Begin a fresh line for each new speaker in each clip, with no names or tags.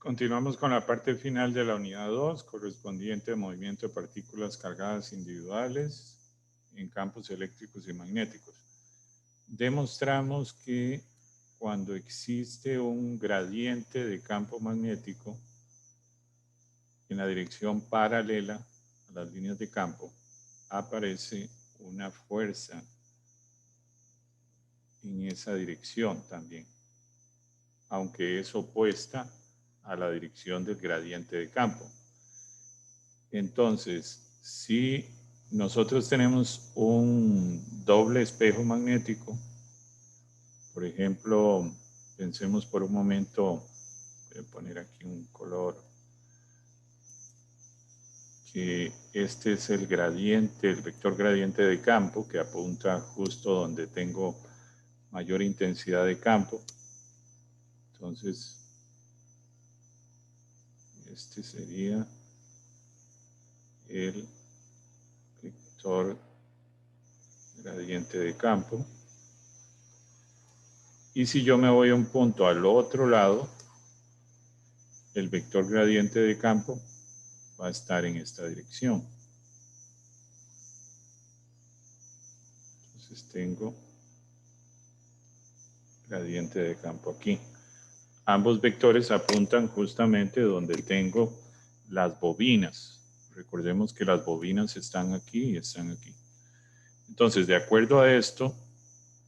Continuamos con la parte final de la unidad 2, correspondiente al movimiento de partículas cargadas individuales en campos eléctricos y magnéticos. Demostramos que cuando existe un gradiente de campo magnético en la dirección paralela a las líneas de campo, aparece una fuerza en esa dirección también, aunque es opuesta a la dirección del gradiente de campo. Entonces, si nosotros tenemos un doble espejo magnético, por ejemplo, pensemos por un momento, voy a poner aquí un color, que este es el gradiente, el vector gradiente de campo que apunta justo donde tengo mayor intensidad de campo. Entonces, este sería el vector gradiente de campo. Y si yo me voy a un punto al otro lado, el vector gradiente de campo va a estar en esta dirección. Entonces tengo gradiente de campo aquí. Ambos vectores apuntan justamente donde tengo las bobinas. Recordemos que las bobinas están aquí y están aquí. Entonces, de acuerdo a esto,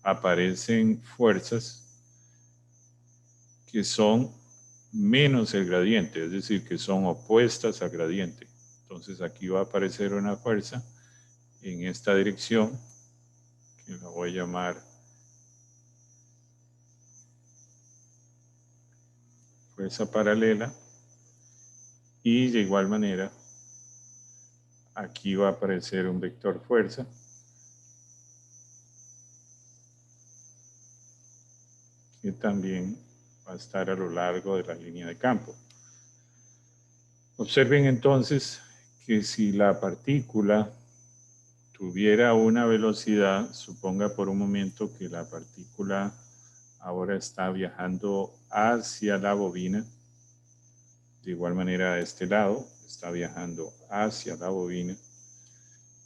aparecen fuerzas que son menos el gradiente, es decir, que son opuestas al gradiente. Entonces, aquí va a aparecer una fuerza en esta dirección, que la voy a llamar fuerza paralela, y de igual manera aquí va a aparecer un vector fuerza que también va a estar a lo largo de la línea de campo. Observen entonces que si la partícula tuviera una velocidad, suponga por un momento que la partícula ahora está viajando hacia la bobina, de igual manera de este lado está viajando hacia la bobina.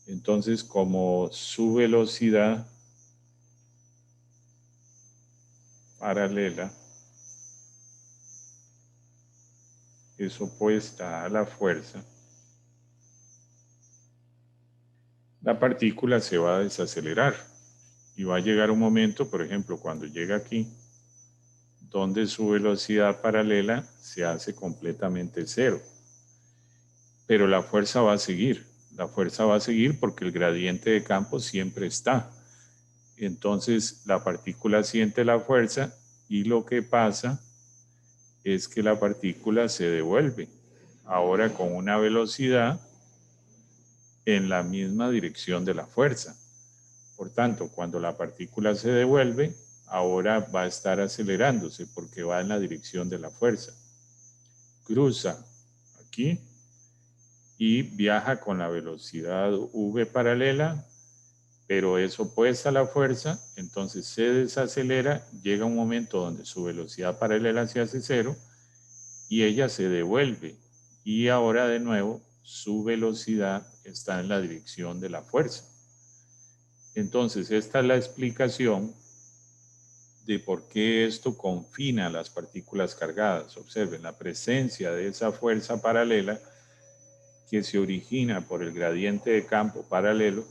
Entonces, como su velocidad paralela es opuesta a la fuerza, la partícula se va a desacelerar y va a llegar un momento, por ejemplo, cuando llega aquí, donde su velocidad paralela se hace completamente cero. Pero la fuerza va a seguir. La fuerza va a seguir porque el gradiente de campo siempre está. Entonces la partícula siente la fuerza y lo que pasa es que la partícula se devuelve. Ahora con una velocidad en la misma dirección de la fuerza. Por tanto, cuando la partícula se devuelve, ahora va a estar acelerándose porque va en la dirección de la fuerza. Cruza aquí y viaja con la velocidad v paralela, pero es opuesta a la fuerza, entonces se desacelera, llega un momento donde su velocidad paralela se hace cero y ella se devuelve y ahora de nuevo su velocidad está en la dirección de la fuerza. Entonces esta es la explicación de por qué esto confina las partículas cargadas. Observen, la presencia de esa fuerza paralela que se origina por el gradiente de campo paralelo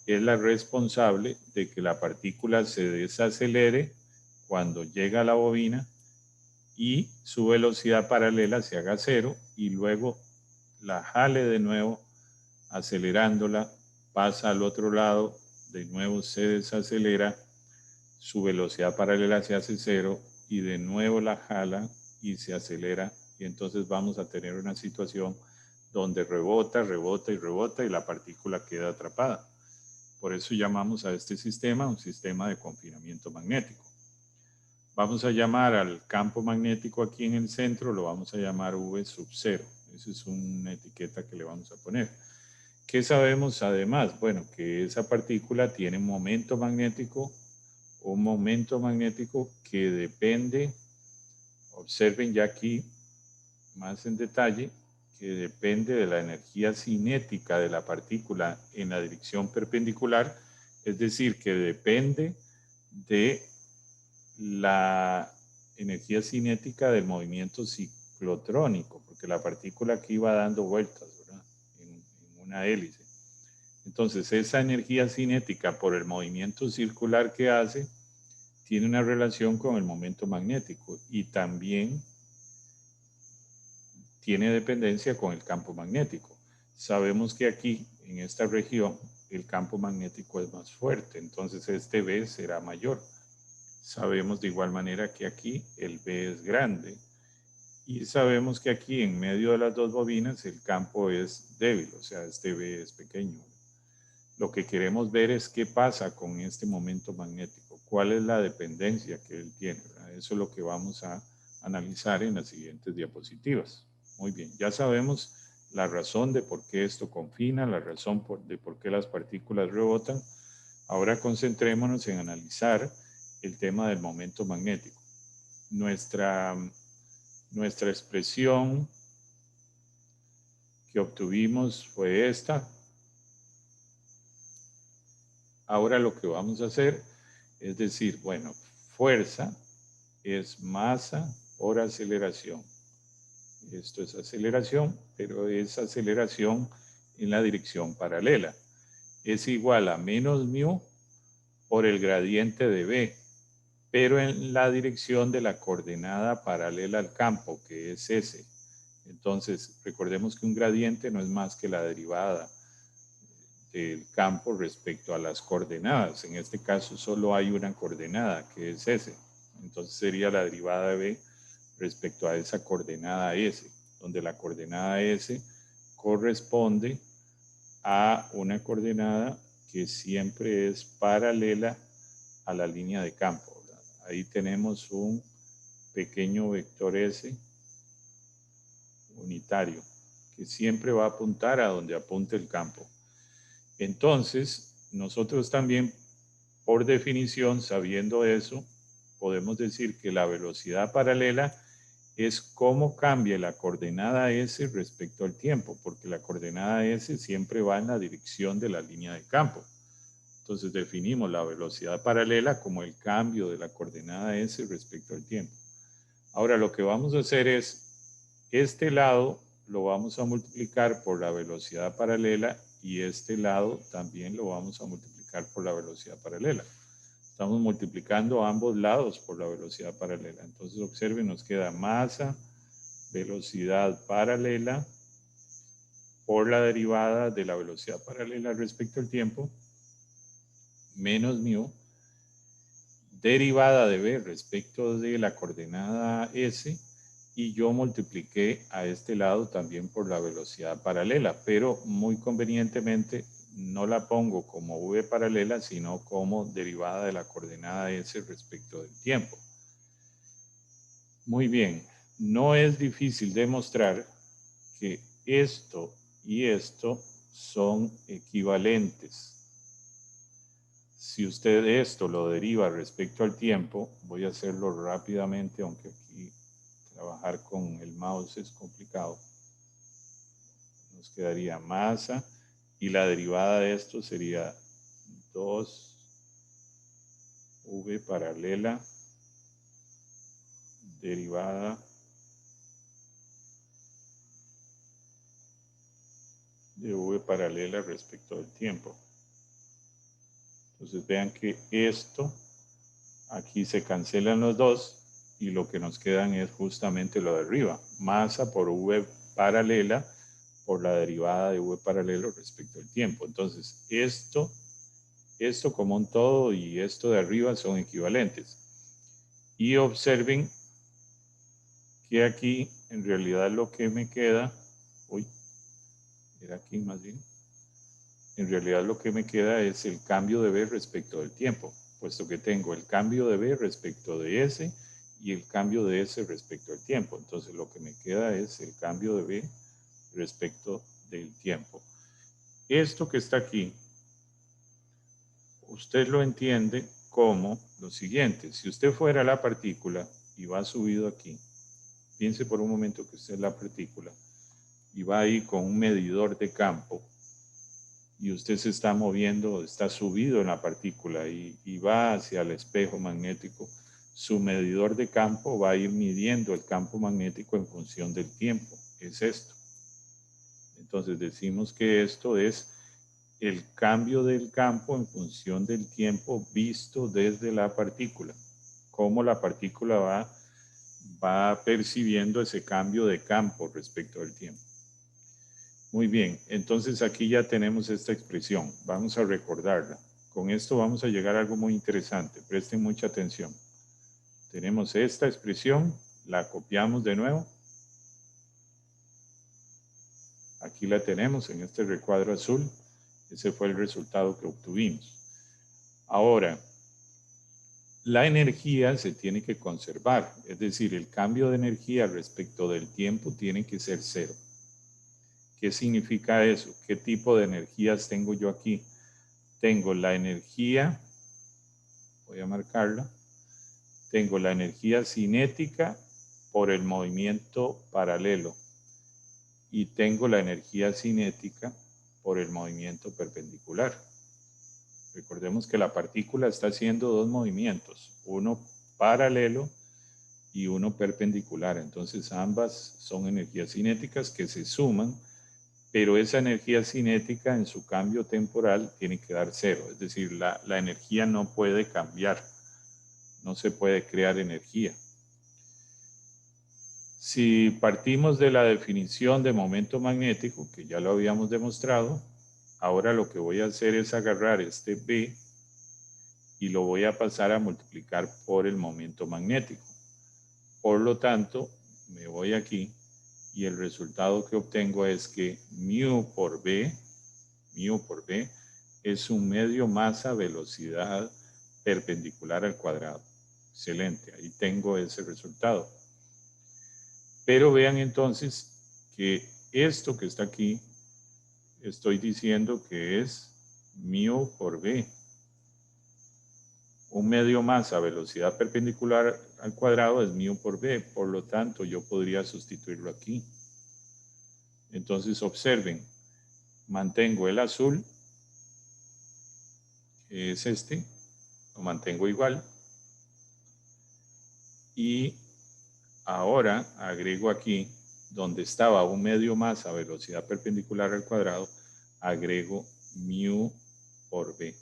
es la responsable de que la partícula se desacelere cuando llega a la bobina y su velocidad paralela se haga cero y luego la jale de nuevo acelerándola, pasa al otro lado, de nuevo se desacelera, su velocidad paralela se hace cero y de nuevo la jala y se acelera y entonces vamos a tener una situación donde rebota, rebota y rebota y la partícula queda atrapada. Por eso llamamos a este sistema un sistema de confinamiento magnético. Vamos a llamar al campo magnético aquí en el centro, lo vamos a llamar V sub 0. Esa es una etiqueta que le vamos a poner. ¿Qué sabemos además? Bueno, que esa partícula tiene un momento magnético que depende, observen ya aquí, más en detalle que depende de la energía cinética de la partícula en la dirección perpendicular, es decir, que depende de la energía cinética del movimiento ciclotrónico, porque la partícula aquí va dando vueltas, ¿verdad? En una hélice. Entonces, esa energía cinética por el movimiento circular que hace tiene una relación con el momento magnético y también tiene dependencia con el campo magnético. Sabemos que aquí, en esta región, el campo magnético es más fuerte, entonces este B será mayor. Sabemos de igual manera que aquí el B es grande y sabemos que aquí en medio de las dos bobinas el campo es débil, o sea, este B es pequeño. Lo que queremos ver es qué pasa con este momento magnético, cuál es la dependencia que él tiene, ¿verdad? Eso es lo que vamos a analizar en las siguientes diapositivas. Muy bien, ya sabemos la razón de por qué esto confina, la razón de por qué las partículas rebotan. Ahora concentrémonos en analizar el tema del momento magnético. Nuestra expresión que obtuvimos fue esta. Ahora lo que vamos a hacer es decir, bueno, fuerza es masa por aceleración. Esto es aceleración, pero es aceleración en la dirección paralela. Es igual a menos mu por el gradiente de B, pero en la dirección de la coordenada paralela al campo, que es S. Entonces, recordemos que un gradiente no es más que la derivada del campo respecto a las coordenadas. En este caso solo hay una coordenada, que es S. Entonces sería la derivada de B respecto a esa coordenada S, donde la coordenada S corresponde a una coordenada que siempre es paralela a la línea de campo, ¿verdad? Ahí tenemos un pequeño vector S unitario que siempre va a apuntar a donde apunte el campo. Entonces, nosotros también, por definición, sabiendo eso, podemos decir que la velocidad paralela es cómo cambia la coordenada S respecto al tiempo, porque la coordenada S siempre va en la dirección de la línea de campo. Entonces definimos la velocidad paralela como el cambio de la coordenada S respecto al tiempo. Ahora lo que vamos a hacer es, este lado lo vamos a multiplicar por la velocidad paralela y este lado también lo vamos a multiplicar por la velocidad paralela. Estamos multiplicando ambos lados por la velocidad paralela. Entonces observen, nos queda masa, velocidad paralela por la derivada de la velocidad paralela respecto al tiempo, menos mu, derivada de b respecto de la coordenada s, y yo multipliqué a este lado también por la velocidad paralela, pero muy convenientemente no la pongo como v paralela, sino como derivada de la coordenada s respecto del tiempo. Muy bien, no es difícil demostrar que esto y esto son equivalentes. Si usted esto lo deriva respecto al tiempo, voy a hacerlo rápidamente, aunque aquí trabajar con el mouse es complicado. Nos quedaría masa y la derivada de esto sería 2v paralela derivada de v paralela respecto al tiempo. Entonces vean que esto, aquí se cancelan los dos y lo que nos quedan es justamente lo de arriba. Masa por v paralela por la derivada de v paralelo respecto al tiempo. Entonces esto como un todo y esto de arriba son equivalentes. Y observen que aquí en realidad lo que me queda, era aquí más bien, en realidad lo que me queda es el cambio de B respecto del tiempo, puesto que tengo el cambio de B respecto de S y el cambio de S respecto al tiempo. Entonces lo que me queda es el cambio de B respecto del tiempo. Esto que está aquí, usted lo entiende como lo siguiente. Si usted fuera la partícula y va subido aquí, piense por un momento que usted es la partícula y va ahí con un medidor de campo y usted se está moviendo, está subido en la partícula y va hacia el espejo magnético, su medidor de campo va a ir midiendo el campo magnético en función del tiempo. Es esto. Entonces decimos que esto es el cambio del campo en función del tiempo visto desde la partícula. Cómo la partícula va percibiendo ese cambio de campo respecto al tiempo. Muy bien, entonces aquí ya tenemos esta expresión. Vamos a recordarla. Con esto vamos a llegar a algo muy interesante. Presten mucha atención. Tenemos esta expresión, la copiamos de nuevo. Aquí la tenemos en este recuadro azul. Ese fue el resultado que obtuvimos. Ahora, la energía se tiene que conservar, es decir, el cambio de energía respecto del tiempo tiene que ser cero. ¿Qué significa eso? ¿Qué tipo de energías tengo yo aquí? Tengo la energía, voy a marcarla, tengo la energía cinética por el movimiento paralelo y tengo la energía cinética por el movimiento perpendicular. Recordemos que la partícula está haciendo dos movimientos, uno paralelo y uno perpendicular. Entonces ambas son energías cinéticas que se suman, pero esa energía cinética en su cambio temporal tiene que dar cero. Es decir, la energía no puede cambiar, no se puede crear energía. Si partimos de la definición de momento magnético, que ya lo habíamos demostrado, ahora lo que voy a hacer es agarrar este B y lo voy a pasar a multiplicar por el momento magnético. Por lo tanto, me voy aquí y el resultado que obtengo es que mu por B es un medio masa velocidad perpendicular al cuadrado. Excelente, ahí tengo ese resultado. Pero vean entonces que esto que está aquí, estoy diciendo que es mu por B. Un medio masa velocidad perpendicular al cuadrado es mu por B, por lo tanto yo podría sustituirlo aquí. Entonces observen, mantengo el azul, que es este, lo mantengo igual, y ahora agrego aquí, donde estaba un medio masa velocidad perpendicular al cuadrado, agrego mu por B.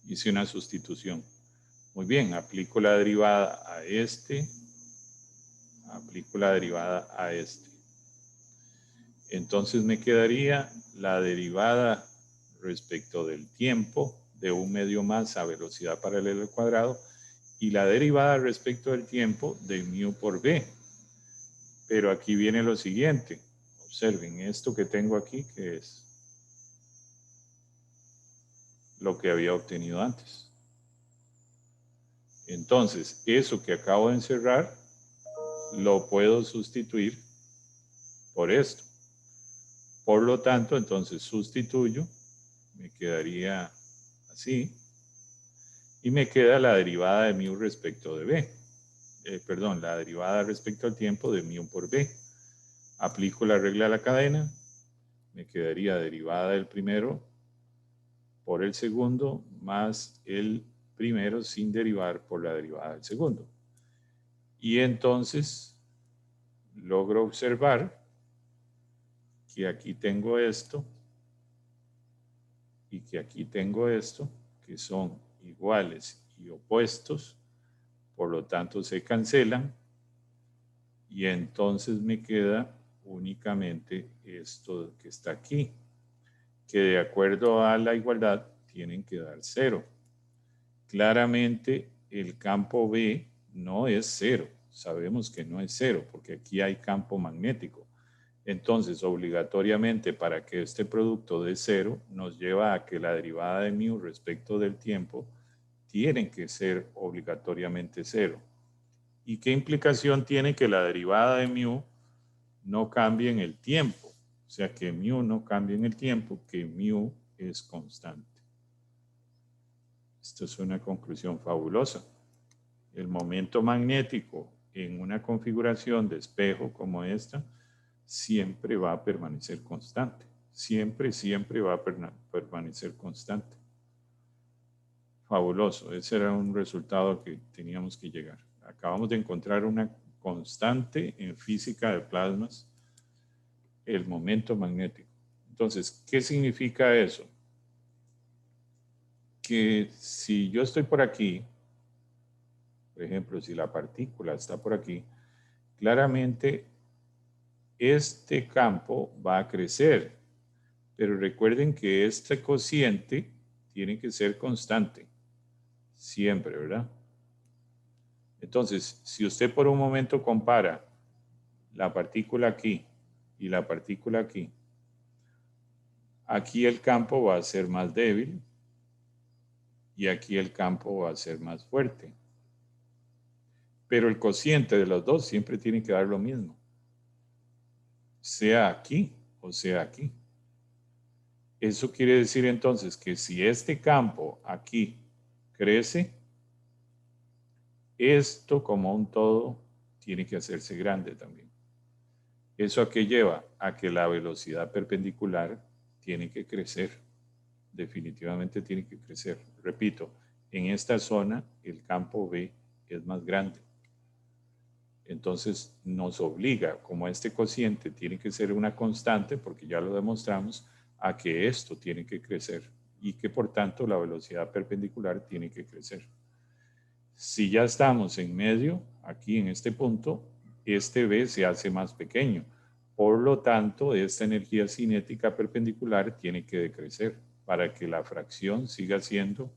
Hice una sustitución. Muy bien, aplico la derivada a este, aplico la derivada a este. Entonces me quedaría la derivada respecto del tiempo de un medio masa a velocidad paralela al cuadrado y la derivada respecto del tiempo de mu por B. Pero aquí viene lo siguiente. Observen esto que tengo aquí, que es lo que había obtenido antes. Entonces, eso que acabo de encerrar, lo puedo sustituir por esto. Por lo tanto, entonces sustituyo, me quedaría así, y me queda la derivada de mu respecto de B. La derivada respecto al tiempo de mu por B. Aplico la regla de la cadena, me quedaría derivada del primero por el segundo más el primero sin derivar por la derivada del segundo. Y entonces logro observar que aquí tengo esto y que aquí tengo esto, que son iguales y opuestos, por lo tanto se cancelan y entonces me queda únicamente esto que está aquí, que de acuerdo a la igualdad tienen que dar cero. Claramente el campo B no es cero, sabemos que no es cero porque aquí hay campo magnético. Entonces, obligatoriamente para que este producto dé cero, nos lleva a que la derivada de mu respecto del tiempo tiene que ser obligatoriamente cero. ¿Y qué implicación tiene que la derivada de mu no cambie en el tiempo? O sea, que mu no cambie en el tiempo, que mu es constante. Esto es una conclusión fabulosa. El momento magnético en una configuración de espejo como esta, siempre va a permanecer constante. Siempre, siempre va a permanecer constante. Fabuloso. Ese era un resultado que teníamos que llegar. Acabamos de encontrar una constante en física de plasmas, el momento magnético. Entonces, ¿qué significa eso? Que si yo estoy por aquí, por ejemplo, si la partícula está por aquí, claramente este campo va a crecer. Pero recuerden que este cociente tiene que ser constante, siempre, ¿verdad? Entonces, si usted por un momento compara la partícula aquí y la partícula aquí, aquí el campo va a ser más débil y aquí el campo va a ser más fuerte. Pero el cociente de los dos siempre tiene que dar lo mismo, sea aquí o sea aquí. Eso quiere decir entonces que si este campo aquí crece, esto como un todo tiene que hacerse grande también. ¿Eso a qué lleva? A que la velocidad perpendicular tiene que crecer. Definitivamente tiene que crecer. Repito, en esta zona el campo B es más grande. Entonces nos obliga, como este cociente tiene que ser una constante, porque ya lo demostramos, a que esto tiene que crecer y que por tanto la velocidad perpendicular tiene que crecer. Si ya estamos en medio, aquí en este punto, este B se hace más pequeño. Por lo tanto, esta energía cinética perpendicular tiene que decrecer para que la fracción siga siendo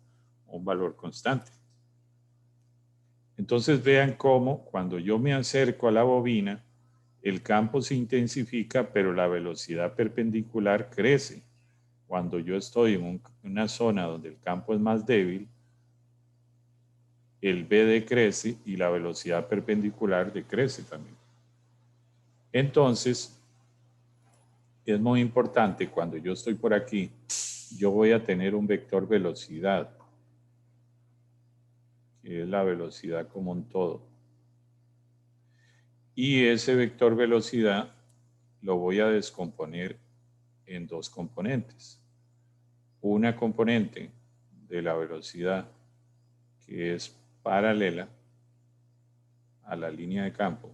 un valor constante. Entonces vean cómo cuando yo me acerco a la bobina, el campo se intensifica, pero la velocidad perpendicular crece. Cuando yo estoy en una zona donde el campo es más débil, el B decrece y la velocidad perpendicular decrece también. Entonces, es muy importante cuando yo estoy por aquí, yo voy a tener un vector velocidad, que es la velocidad como un todo. Y ese vector velocidad lo voy a descomponer en dos componentes. Una componente de la velocidad que es paralela a la línea de campo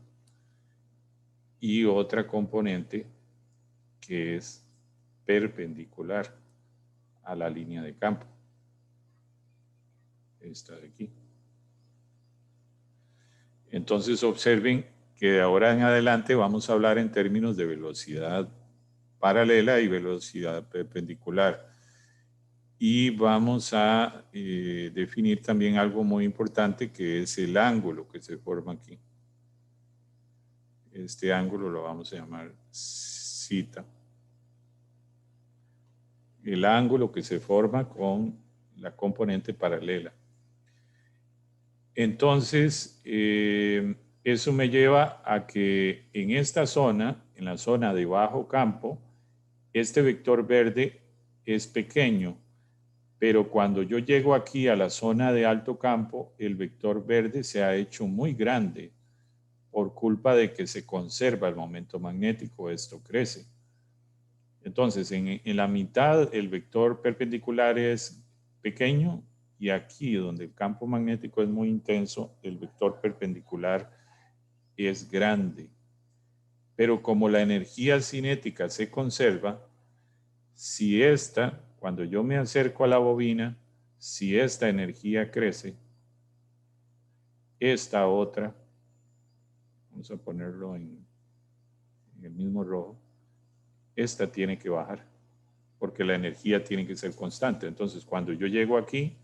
y otra componente que es perpendicular a la línea de campo. Esta de aquí. Entonces observen que de ahora en adelante vamos a hablar en términos de velocidad paralela y velocidad perpendicular. Y vamos a definir también algo muy importante que es el ángulo que se forma aquí. Este ángulo lo vamos a llamar zeta. El ángulo que se forma con la componente paralela. Entonces, eso me lleva a que en esta zona, en la zona de bajo campo, este vector verde es pequeño, pero cuando yo llego aquí a la zona de alto campo, el vector verde se ha hecho muy grande por culpa de que se conserva el momento magnético, esto crece. Entonces, en la mitad el vector perpendicular es pequeño y aquí donde el campo magnético es muy intenso, el vector perpendicular es grande. Pero como la energía cinética se conserva, si esta, cuando yo me acerco a la bobina, si esta energía crece, esta otra, vamos a ponerlo en el mismo rojo, esta tiene que bajar, porque la energía tiene que ser constante. Entonces, cuando yo llego aquí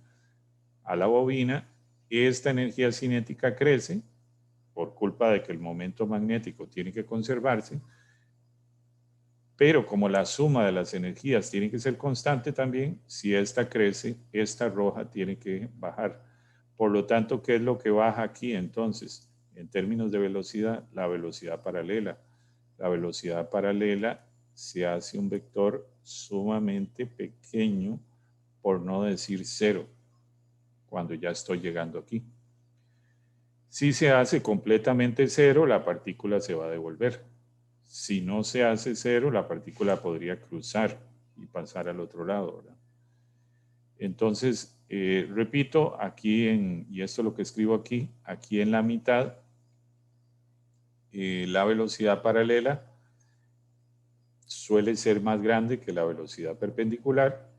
a la bobina, esta energía cinética crece por culpa de que el momento magnético tiene que conservarse, pero como la suma de las energías tiene que ser constante también, si esta crece, esta roja tiene que bajar. Por lo tanto, ¿qué es lo que baja aquí entonces? En términos de velocidad, la velocidad paralela. La velocidad paralela se hace un vector sumamente pequeño, por no decir cero, cuando ya estoy llegando aquí. Si se hace completamente cero, la partícula se va a devolver. Si no se hace cero, la partícula podría cruzar y pasar al otro lado, ¿verdad? Entonces, repito, y esto es lo que escribo aquí en la mitad, la velocidad paralela suele ser más grande que la velocidad perpendicular.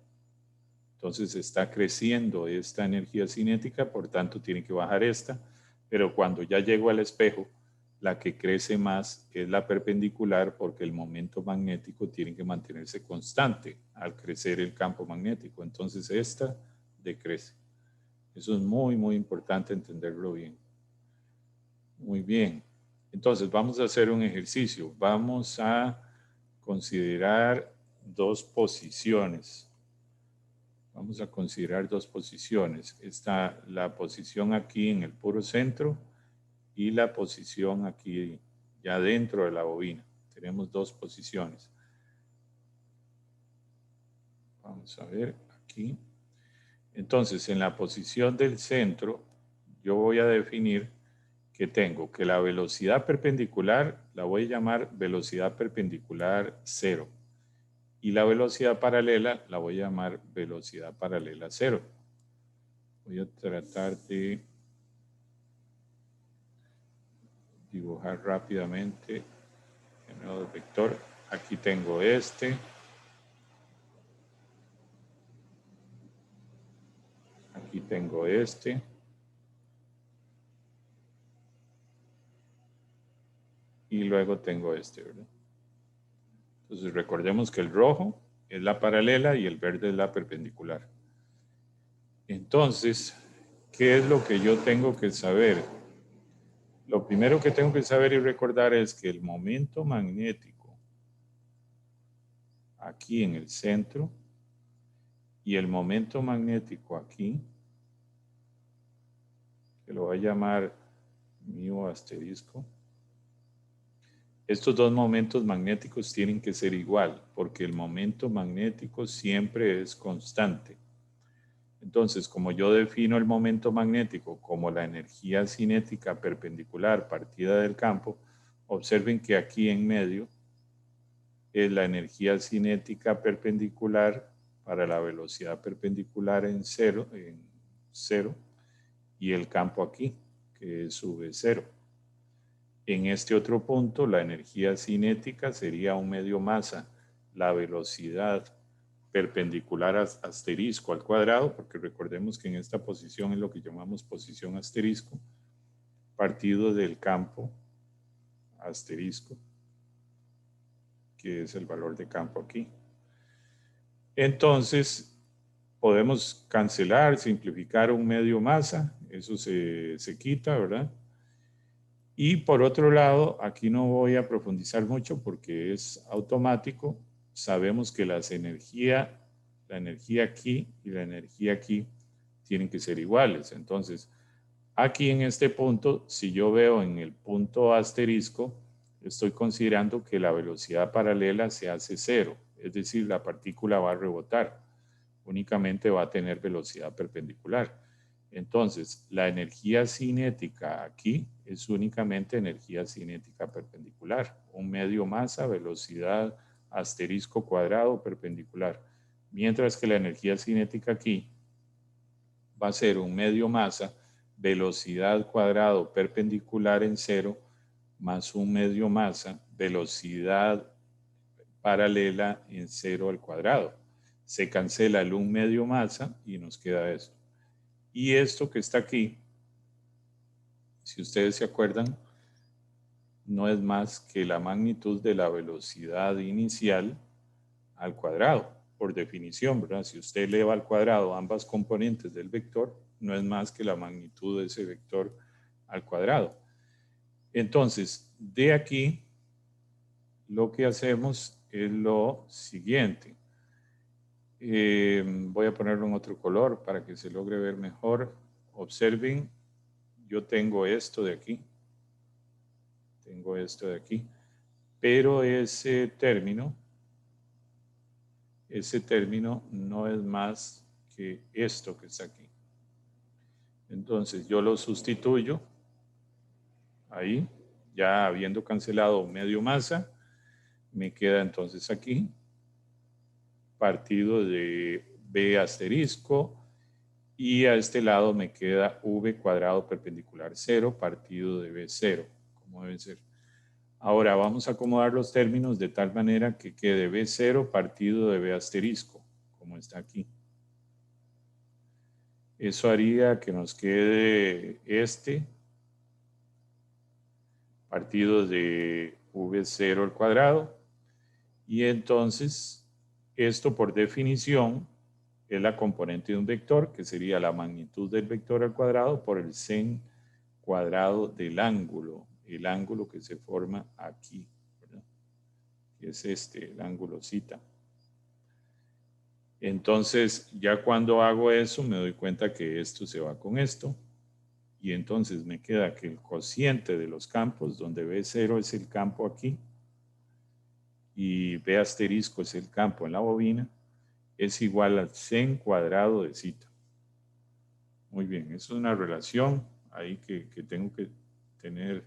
Entonces está creciendo esta energía cinética, por tanto tiene que bajar esta, pero cuando ya llego al espejo, la que crece más es la perpendicular porque el momento magnético tiene que mantenerse constante al crecer el campo magnético. Entonces esta decrece. Eso es muy, muy importante entenderlo bien. Muy bien. Entonces vamos a hacer un ejercicio. Vamos a considerar dos posiciones. Vamos a considerar dos posiciones. Está la posición aquí en el puro centro y la posición aquí ya dentro de la bobina. Tenemos dos posiciones. Vamos a ver aquí. Entonces, en la posición del centro, yo voy a definir que tengo que la velocidad perpendicular la voy a llamar velocidad perpendicular 0. Y la velocidad paralela la voy a llamar velocidad paralela 0. Voy a tratar de dibujar rápidamente el nuevo vector. Aquí tengo este. Aquí tengo este. Y luego tengo este, ¿verdad? Entonces recordemos que el rojo es la paralela y el verde es la perpendicular. Entonces, ¿qué es lo que yo tengo que saber? Lo primero que tengo que saber y recordar es que el momento magnético aquí en el centro y el momento magnético aquí, que lo voy a llamar mu asterisco, estos dos momentos magnéticos tienen que ser igual, porque el momento magnético siempre es constante. Entonces, como yo defino el momento magnético como la energía cinética perpendicular partida del campo, observen que aquí en medio es la energía cinética perpendicular para la velocidad perpendicular en cero, y el campo aquí, que sube cero. En este otro punto, la energía cinética sería un medio masa, la velocidad perpendicular asterisco al cuadrado, porque recordemos que en esta posición es lo que llamamos posición asterisco, partido del campo asterisco, que es el valor de campo aquí. Entonces, podemos cancelar, simplificar un medio masa, eso se quita, ¿verdad? Y por otro lado, aquí no voy a profundizar mucho porque es automático. Sabemos que la energía aquí y la energía aquí tienen que ser iguales. Entonces, aquí en este punto, si yo veo en el punto asterisco, estoy considerando que la velocidad paralela se hace cero, es decir, la partícula va a rebotar, únicamente va a tener velocidad perpendicular. Entonces, la energía cinética aquí es únicamente energía cinética perpendicular, un medio masa, velocidad asterisco cuadrado perpendicular, mientras que la energía cinética aquí va a ser un medio masa, velocidad cuadrado perpendicular en cero, más un medio masa, velocidad paralela en cero al cuadrado. Se cancela el un medio masa y nos queda esto. Y esto que está aquí, si ustedes se acuerdan, no es más que la magnitud de la velocidad inicial al cuadrado, por definición, ¿verdad? Si usted eleva al cuadrado ambas componentes del vector, no es más que la magnitud de ese vector al cuadrado. Entonces, de aquí, lo que hacemos es lo siguiente. Voy a ponerlo en otro color para que se logre ver mejor. Observen, yo tengo esto de aquí. Tengo esto de aquí. Pero ese término no es más que esto que está aquí. Entonces yo lo sustituyo ahí, ya habiendo cancelado medio masa, me queda entonces aquí partido de B asterisco y a este lado me queda V cuadrado perpendicular 0 partido de B0, como debe ser. Ahora vamos a acomodar los términos de tal manera que quede B0 partido de B asterisco, como está aquí. Eso haría que nos quede este partido de V0 al cuadrado. Y entonces, esto por definición es la componente de un vector, que sería la magnitud del vector al cuadrado por el sen cuadrado del ángulo, el ángulo que se forma aquí, ¿verdad? Que es este, el ángulo zeta. Entonces, ya cuando hago eso, me doy cuenta que esto se va con esto. Y entonces me queda que el cociente de los campos, donde B0 es el campo aquí, y B asterisco es el campo en la bobina, es igual al sen cuadrado de zeta. Muy bien, eso es una relación ahí que tengo que tener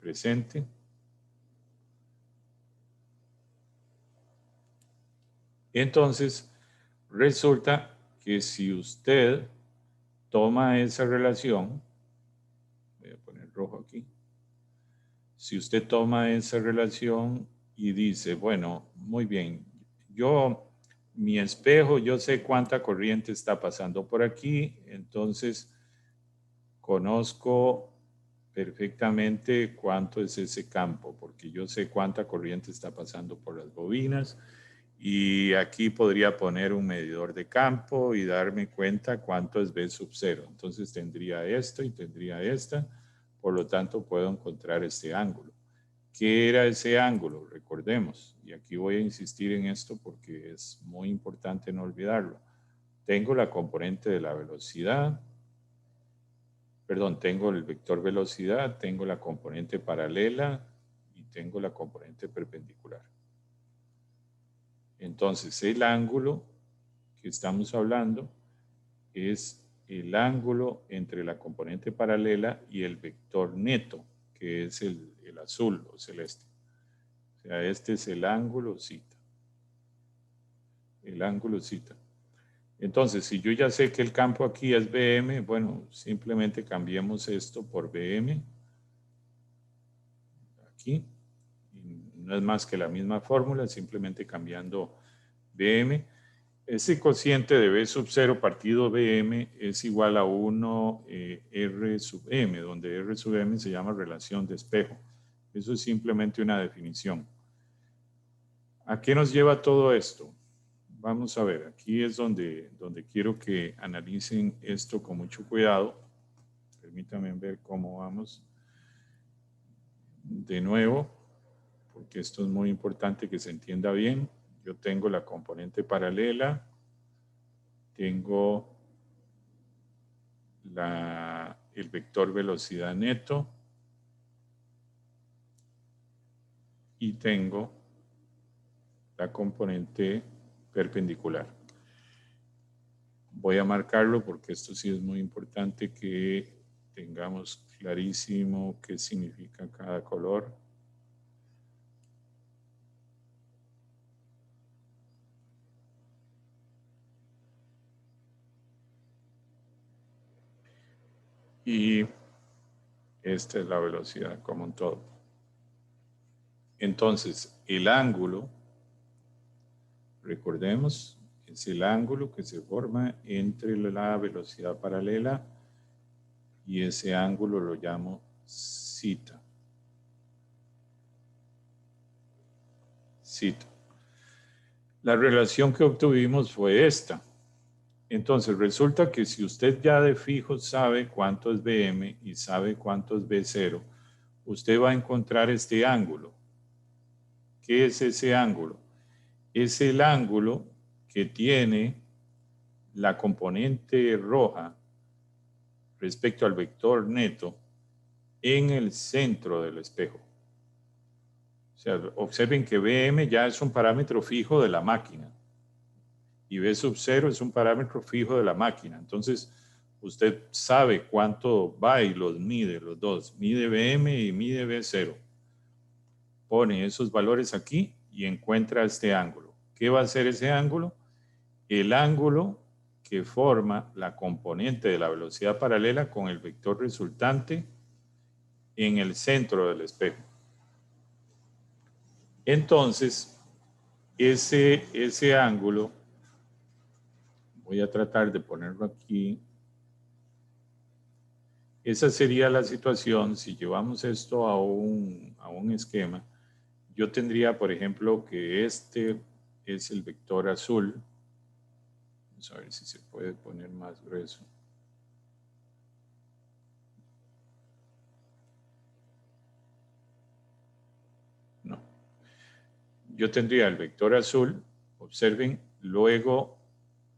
presente. Entonces, resulta que si usted toma esa relación, voy a poner rojo aquí, si usted toma esa relación y dice, bueno, muy bien, mi espejo, yo sé cuánta corriente está pasando por aquí, entonces conozco perfectamente cuánto es ese campo, porque yo sé cuánta corriente está pasando por las bobinas y aquí podría poner un medidor de campo y darme cuenta cuánto es B sub 0. Entonces tendría esto y tendría esta, por lo tanto puedo encontrar este ángulo. ¿Qué era ese ángulo? Recordemos, y aquí voy a insistir en esto porque es muy importante no olvidarlo. Tengo la componente de la velocidad, tengo el vector velocidad, tengo la componente paralela y tengo la componente perpendicular. Entonces, el ángulo que estamos hablando es el ángulo entre la componente paralela y el vector neto, que es el azul o celeste. O sea, este es el ángulo zeta. El ángulo zeta. Entonces, si yo ya sé que el campo aquí es BM, bueno, simplemente cambiemos esto por BM. Aquí. Y no es más que la misma fórmula, simplemente cambiando BM. Ese cociente de B sub 0 partido BM es igual a 1 R sub M, donde R sub M se llama relación de espejo. Eso es simplemente una definición. ¿A qué nos lleva todo esto? Vamos a ver, aquí es donde quiero que analicen esto con mucho cuidado. Permítanme ver cómo vamos. De nuevo, porque esto es muy importante que se entienda bien. Yo tengo la componente paralela, tengo el vector velocidad neto y tengo la componente perpendicular. Voy a marcarlo porque esto sí es muy importante que tengamos clarísimo qué significa cada color. Y esta es la velocidad como un todo. Entonces, el ángulo, recordemos, es el ángulo que se forma entre la velocidad paralela y ese ángulo lo llamo zeta. Zeta. La relación que obtuvimos fue esta. Entonces, resulta que si usted ya de fijo sabe cuánto es BM y sabe cuánto es B0, usted va a encontrar este ángulo. ¿Qué es ese ángulo? Es el ángulo que tiene la componente roja respecto al vector neto en el centro del espejo. O sea, observen que BM ya es un parámetro fijo de la máquina y B sub 0 es un parámetro fijo de la máquina. Entonces, usted sabe cuánto va y los mide, los dos. Mide BM y mide B0. Pone esos valores aquí y encuentra este ángulo. ¿Qué va a hacer ese ángulo? El ángulo que forma la componente de la velocidad paralela con el vector resultante en el centro del espejo. Entonces, ese ángulo, voy a tratar de ponerlo aquí. Esa sería la situación si llevamos esto a un esquema. Yo tendría, por ejemplo, que este es el vector azul. Vamos a ver si se puede poner más grueso. No. Yo tendría el vector azul, observen, luego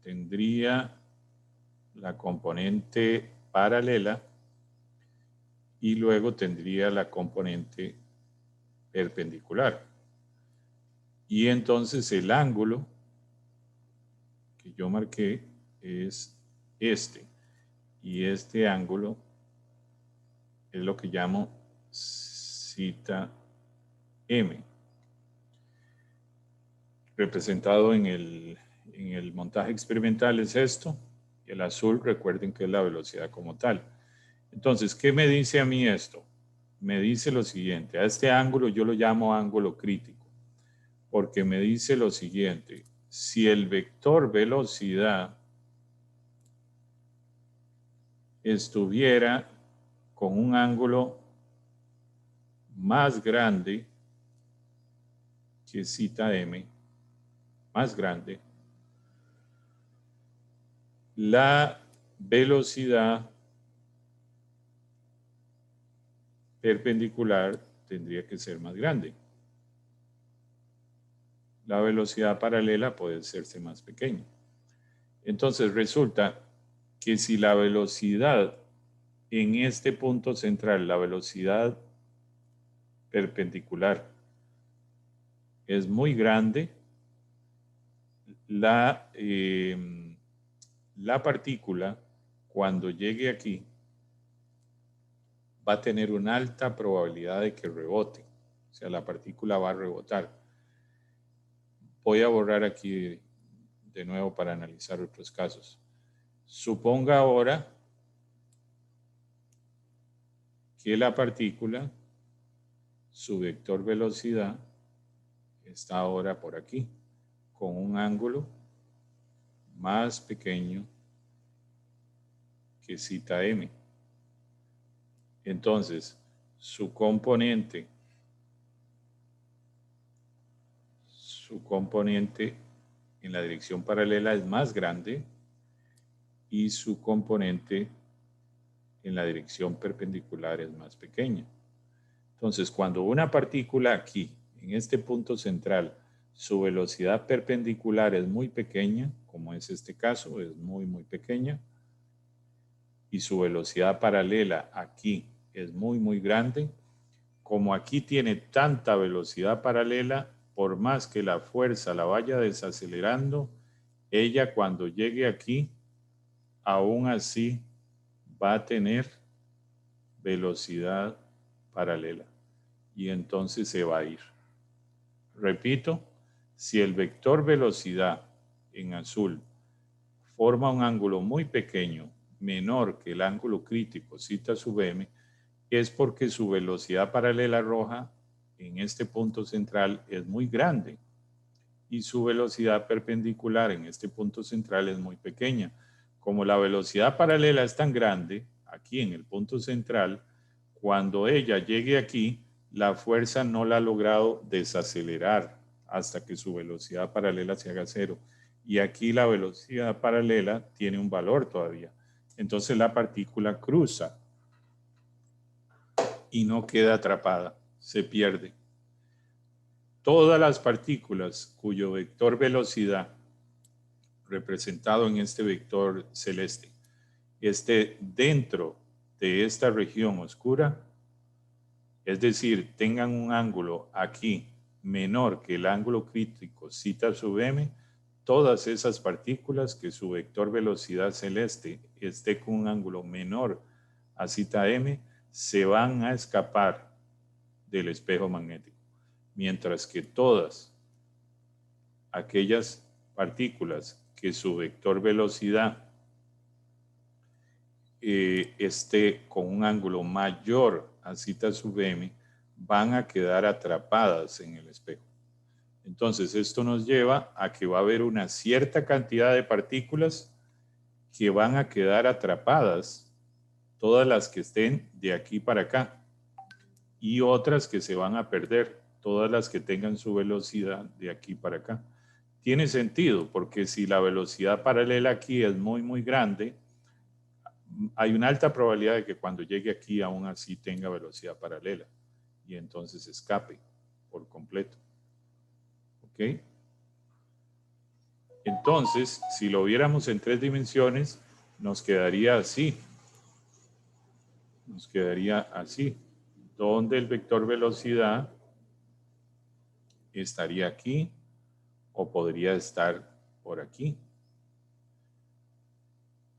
tendría la componente paralela y luego tendría la componente perpendicular. Y entonces el ángulo que yo marqué es este. Y este ángulo es lo que llamo zeta M. Representado en el montaje experimental es esto. Y el azul, recuerden que es la velocidad como tal. Entonces, ¿qué me dice a mí esto? Me dice lo siguiente. A este ángulo yo lo llamo ángulo crítico. Porque me dice lo siguiente. Si el vector velocidad estuviera con un ángulo más grande que zeta M, más grande, la velocidad perpendicular tendría que ser más grande. La velocidad paralela puede hacerse más pequeña. Entonces resulta que si la velocidad en este punto central, la velocidad perpendicular es muy grande, la partícula cuando llegue aquí va a tener una alta probabilidad de que rebote. O sea, la partícula va a rebotar. Voy a borrar aquí de nuevo para analizar otros casos. Suponga ahora que la partícula, su vector velocidad, está ahora por aquí, con un ángulo más pequeño que zeta M. Entonces, su componente en la dirección paralela es más grande y su componente en la dirección perpendicular es más pequeña. Entonces, cuando una partícula aquí, en este punto central, su velocidad perpendicular es muy pequeña, como es este caso, es muy, muy pequeña, y su velocidad paralela aquí es muy, muy grande, como aquí tiene tanta velocidad paralela, por más que la fuerza la vaya desacelerando, ella cuando llegue aquí, aún así va a tener velocidad paralela y entonces se va a ir. Repito, si el vector velocidad en azul forma un ángulo muy pequeño, menor que el ángulo crítico zeta sub m, es porque su velocidad paralela roja en este punto central es muy grande y su velocidad perpendicular en este punto central es muy pequeña. Como la velocidad paralela es tan grande, aquí en el punto central, cuando ella llegue aquí, la fuerza no la ha logrado desacelerar hasta que su velocidad paralela se haga cero. Y aquí la velocidad paralela tiene un valor todavía. Entonces la partícula cruza y no queda atrapada, se pierde. Todas las partículas cuyo vector velocidad, representado en este vector celeste, esté dentro de esta región oscura, es decir, tengan un ángulo aquí menor que el ángulo crítico zeta sub m, todas esas partículas que su vector velocidad celeste esté con un ángulo menor a zeta m, se van a escapar del espejo magnético, mientras que todas aquellas partículas que su vector velocidad esté con un ángulo mayor a zeta sub m, van a quedar atrapadas en el espejo. Entonces, esto nos lleva a que va a haber una cierta cantidad de partículas que van a quedar atrapadas, todas las que estén de aquí para acá, y otras que se van a perder, todas las que tengan su velocidad de aquí para acá. Tiene sentido, porque si la velocidad paralela aquí es muy, muy grande, hay una alta probabilidad de que cuando llegue aquí aún así tenga velocidad paralela y entonces escape por completo. ¿Ok? Entonces, si lo viéramos en 3 dimensiones, nos quedaría así. Nos quedaría así, donde el vector velocidad estaría aquí o podría estar por aquí.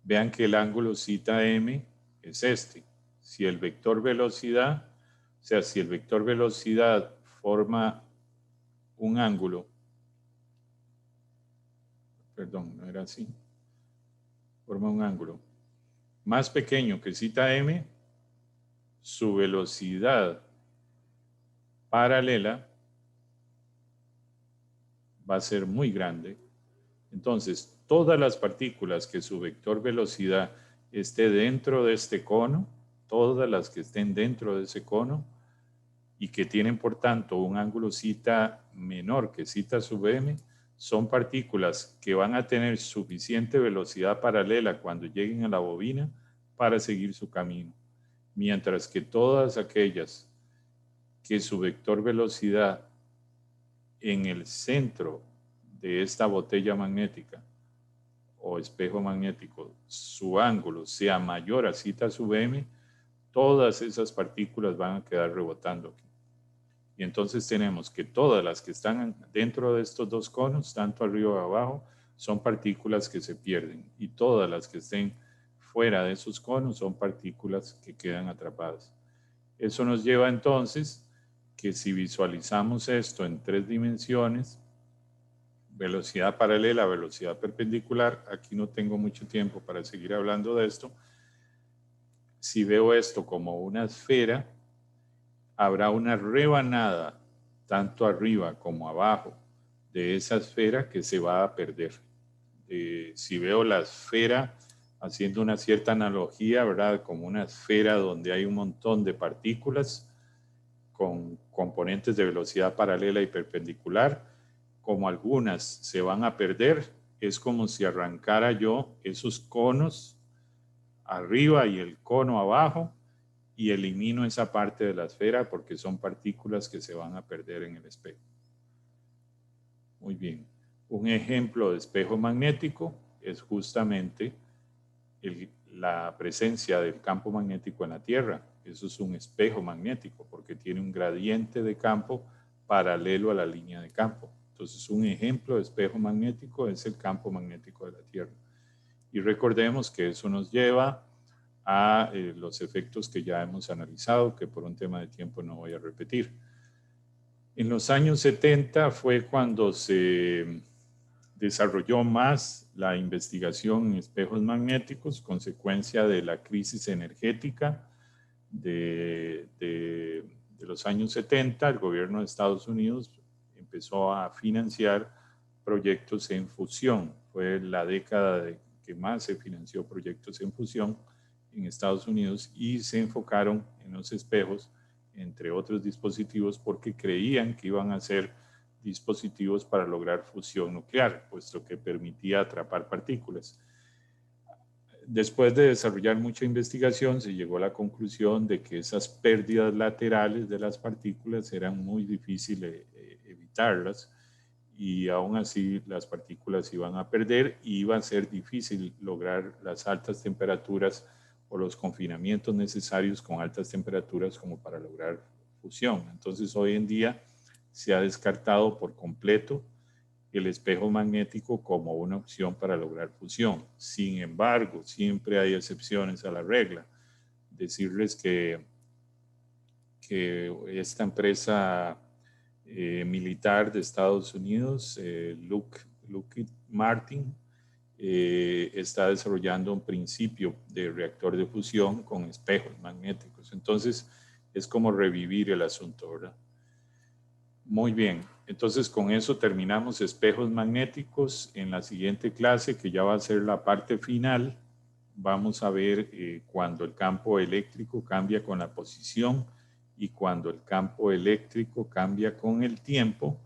Vean que el ángulo zeta m es este. Si el vector velocidad, o sea, si el vector velocidad forma un ángulo, perdón, no era así, forma un ángulo más pequeño que zeta m, su velocidad paralela va a ser muy grande. Entonces, todas las partículas que su vector velocidad esté dentro de este cono, todas las que estén dentro de ese cono y que tienen, por tanto, un ángulo zeta menor que zeta sub m, son partículas que van a tener suficiente velocidad paralela cuando lleguen a la bobina para seguir su camino. Mientras que todas aquellas que su vector velocidad en el centro de esta botella magnética o espejo magnético, su ángulo sea mayor a zeta sub m, todas esas partículas van a quedar rebotando aquí. Y entonces tenemos que todas las que están dentro de estos dos conos, tanto arriba o abajo, son partículas que se pierden. Y todas las que estén fuera de esos conos son partículas que quedan atrapadas. Eso nos lleva entonces que si visualizamos esto en 3 dimensiones, velocidad paralela, velocidad perpendicular, aquí no tengo mucho tiempo para seguir hablando de esto. Si veo esto como una esfera, habrá una rebanada, tanto arriba como abajo, de esa esfera que se va a perder. Si veo la esfera, haciendo una cierta analogía, ¿verdad? Como una esfera donde hay un montón de partículas con componentes de velocidad paralela y perpendicular, como algunas se van a perder, es como si arrancara yo esos conos arriba y el cono abajo y elimino esa parte de la esfera porque son partículas que se van a perder en el espejo. Muy bien. Un ejemplo de espejo magnético es justamente la presencia del campo magnético en la Tierra. Eso es un espejo magnético porque tiene un gradiente de campo paralelo a la línea de campo. Entonces, un ejemplo de espejo magnético es el campo magnético de la Tierra. Y recordemos que eso nos lleva a los efectos que ya hemos analizado, que por un tema de tiempo no voy a repetir. En los años 70 fue cuando se desarrolló más la investigación en espejos magnéticos, consecuencia de la crisis energética de los años 70. El gobierno de Estados Unidos empezó a financiar proyectos en fusión. Fue la década que más se financió proyectos en fusión en Estados Unidos y se enfocaron en los espejos, entre otros dispositivos, porque creían que iban a ser dispositivos para lograr fusión nuclear, puesto que permitía atrapar partículas. Después de desarrollar mucha investigación, se llegó a la conclusión de que esas pérdidas laterales de las partículas eran muy difíciles evitarlas y aún así las partículas iban a perder y iba a ser difícil lograr las altas temperaturas o los confinamientos necesarios con altas temperaturas como para lograr fusión. Entonces hoy en día se ha descartado por completo el espejo magnético como una opción para lograr fusión. Sin embargo, siempre hay excepciones a la regla. Decirles que esta empresa militar de Estados Unidos, Lockheed Martin, está desarrollando un principio de reactor de fusión con espejos magnéticos. Entonces, es como revivir el asunto, ¿verdad? Muy bien, entonces con eso terminamos espejos magnéticos. En la siguiente clase, que ya va a ser la parte final, vamos a ver cuando el campo eléctrico cambia con la posición y cuando el campo eléctrico cambia con el tiempo,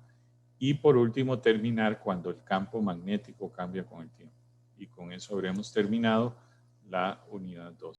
y por último terminar cuando el campo magnético cambia con el tiempo. Y con eso habremos terminado la unidad 2.